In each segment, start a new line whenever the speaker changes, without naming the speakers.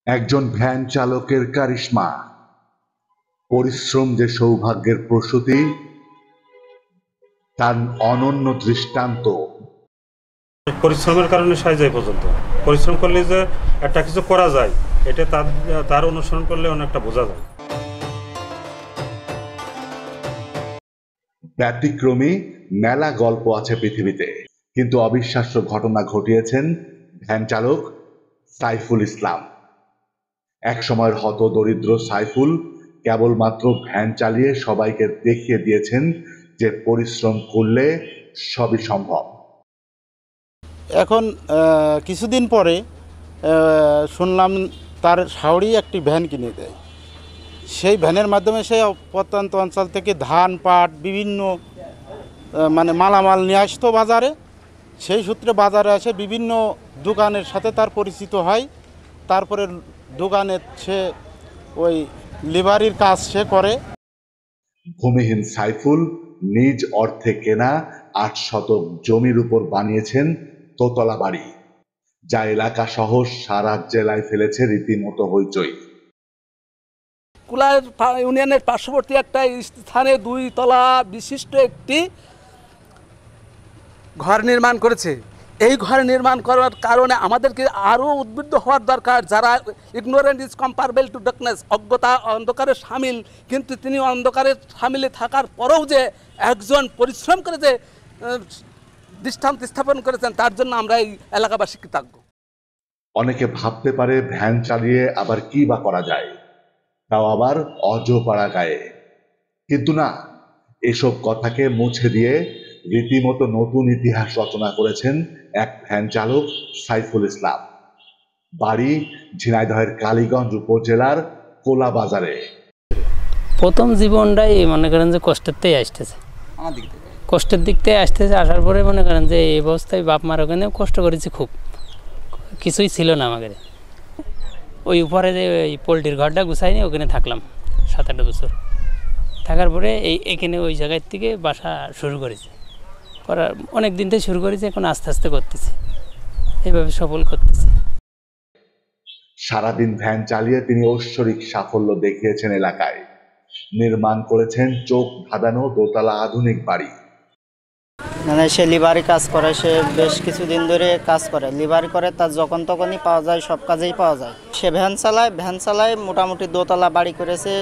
একজন ভ্যান চালকের কারিশমা, পরিশ্রম যে সৌভাগ্যের প্রসূতি, তার অনন্য দৃষ্টান্ত।
পরিশ্রমের কারণে সাইজ পর্যন্ত পরিশ্রম করলে যে একটা কিছু করা যায়, এটা তার অনুসরণ করলে অনেকটা বোঝা যায়।
ব্যতিক্রমী মেলা গল্প আছে পৃথিবীতে, কিন্তু অবিশ্বাস্য ঘটনা ঘটিয়েছেন ভ্যান চালক সাইফুল ইসলাম। এক সময়ের হতদরিদ্র সাইফুল কেবলমাত্র ভ্যান চালিয়ে সবাইকে দেখিয়ে দিয়েছেন যে পরিশ্রম করলে সবই সম্ভব।
এখন কিছুদিন পরে শুনলাম তার শাওরি একটি ভ্যান কিনে দেয়। সেই ভ্যানের মাধ্যমে সে প্রত্যন্ত অঞ্চল থেকে ধান পাট বিভিন্ন মানে মালামাল নিয়ে আসতো বাজারে। সেই সূত্রে বাজারে আসে বিভিন্ন দোকানের সাথে তার পরিচিত হয়। তারপরে দোকানে সে ওই লিভারির কাজ সে করে।
ভূমিহীন সাইফুল নিজ অর্থে কেনা ৮ শতক জমির উপর বানিয়েছেন দোতলা বাড়ি, যা এলাকা সহ সারা জেলায় ফেলেছে রীতিমতো হইচই।
কুলার ইউনিয়নের পার্শ্ববর্তী একটা স্থানে ২ তলা বিশিষ্ট একটি ঘর নির্মাণ করেছে। এই ঘর নির্মাণ করার কারণে আমাদেরকে আরও উদ্বুদ্ধ হওয়ার দরকার। যারা ignorant is comparable to darkness, অজ্ঞতা অন্ধকারের সামিল, কিন্তু তিনি অন্ধকারের সামিলে থাকার পরেও যে একজন পরিশ্রম করে যে দৃষ্টান্ত স্থাপন করেছেন, তার জন্য আমরা এই এলাকাবাসী কৃতজ্ঞ।
অনেকে ভাবতে পারে ভ্যান চালিয়ে আবার কি বা করা যায়, তাও আবার অজপাড়া গায়ে। কিন্তু না, এসব কথাকে মুছে দিয়ে রীতিমতো নতুন ইতিহাস রচনা করেছেন এক ভ্যান চালক সাইফুল ইসলাম। বাড়ি ঝিনাইদহের কালীগঞ্জ উপজেলার কোলা বাজারে।
প্রথম জীবনটাই মনে করেন যে কষ্টের দিক থেকে আসতেছে। আসার পরে মনে করেন যে এই অবস্থায় বাপ মার ওখানে কষ্ট করেছি, খুব কিছুই ছিল না আমাদের। ওই উপরে যে ওই পোলট্রির ঘরটা গুছাইনি, ওখানে থাকলাম ৭-৮ বছর। থাকার পরে এখানে ওই জায়গার থেকে বাসা শুরু করেছি, করার অনেক দিন থেকে শুরু করেছি, এখন আস্তে আস্তে করতেছি, এইভাবে সফল করতেছি।
সারাদিন ভ্যান চালিয়ে তিনি ঐশ্বরিক সাফল্য দেখিয়েছেন এলাকায়। নির্মাণ করেছেন চোখ ধাঁধানো দোতলা আধুনিক বাড়ি।
মানে সে লিভারি কাজ করে, সে বেশ কিছুদিন ধরে কাজ করে, লিভারি করে, তার যখন তখনই পাওয়া যায়, সব কাজেই পাওয়া যায়। সে ভ্যান চালায় মোটামুটি দোতলা বাড়ি করেছে,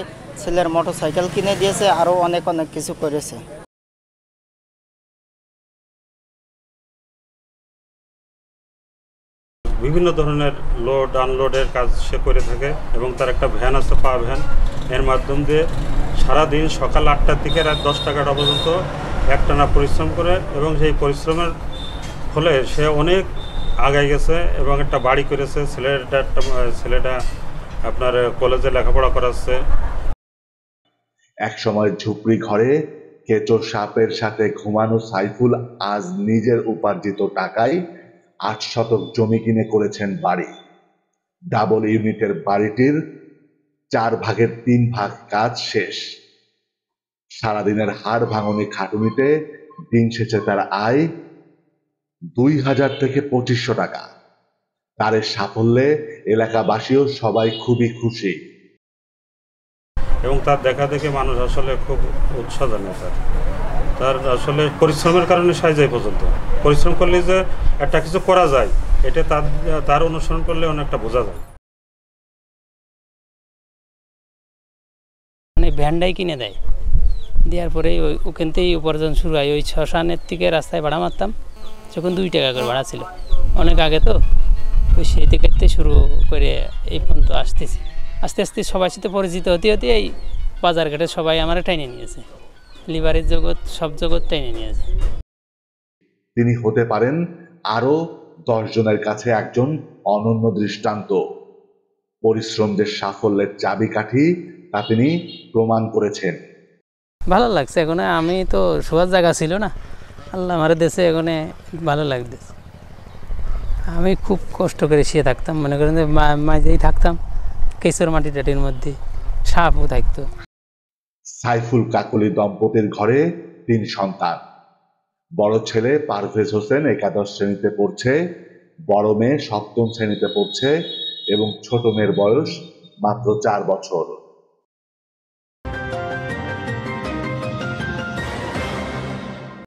ছেলের মোটরসাইকেল কিনে দিয়েছে, আরও অনেক কিছু করেছে।
বিভিন্ন ধরনের লোড আনলোডের কাজ সে করে থাকে এবং তার একটা ভ্যান আছে, পা ভ্যান। এর মাধ্যম দিয়ে সারাদিন সকাল ৮টার থেকে রাত 10টা পর্যন্ত একটানা পরিশ্রম করে, এবং সেই পরিশ্রমের ফলে সে অনেক আগায় গেছে এবং একটা বাড়ি করেছে। ছেলেটা আপনার কলেজে লেখাপড়া করাচ্ছে।
এক সময় ঝুপড়ি ঘরে কেঁচো সাপের সাথে ঘুমানো সাইফুল আজ নিজের উপার্জিত টাকায় ৮ শতক জমি কিনে করেছেন বাড়ি। ডাবল ইউনিটের বাড়িটির ৪ ভাগের ৩ ভাগ কাজ শেষ। সারাদিনের হাড় ভাঙনি খাটুনিতে দিন শেষে তার আয় ২,০০০ থেকে ২৫০০ টাকা। তার এই সাফল্যে এলাকাবাসীও সবাই খুবই খুশি
এবং তার দেখা দেখে মানুষ আসলে খুব উৎসাহ জানায়। তার আসলে পরিশ্রমের কারণে সাইজ পর্যন্ত পরিশ্রম করলে যে একটা কিছু করা যায়, এটা তার অনুসরণ করলে অনেকটা বোঝা যায়।
মানে ভ্যানটাই কিনে দেয়, দেওয়ার পরে ওখান থেকেই উপার্জন শুরু হয়। ওই শ্মশানের থেকে রাস্তায় ভাড়া মারতাম, যখন 2 টাকা করে ভাড়া ছিল, অনেক আগে তো। ওই সেই থেকে শুরু করে এই পর্যন্ত আসতেছি। আস্তে আস্তে সবার সাথে পরিচিত হতে হতে এই বাজার ঘাটে সবাই আমার টেনে নিয়েছে, লিভারের জগৎ, সব জগৎ টেনে নিয়েছে।
তিনি হতে পারেন আরো 10 জনের কাছে একজন অনন্য দৃষ্টান্ত। পরিশ্রম যে সাফল্যের চাবিকাঠি, তা তিনি প্রমাণ করেছেন।
ভালো লাগছে। এখন আমি তো শোয়ার জায়গা ছিল না, আল্লাহ আমার দেশে এখন ভালো লাগতেছে। আমি খুব কষ্ট করে শুয়ে থাকতাম, মনে করেন যে মাঝেই থাকতাম, কেশর মাটি টাটির মধ্যে সাপও থাকতো।
সাইফুল কাকলি দম্পতির ঘরে 3 সন্তান। বড় ছেলে পারভেজ হোসেন একাদশ শ্রেণীতে পড়ছে, বড় মেয়ে 7ম শ্রেণীতে পড়ছে, এবং ছোট মেয়ের বয়স মাত্র 4 বছর।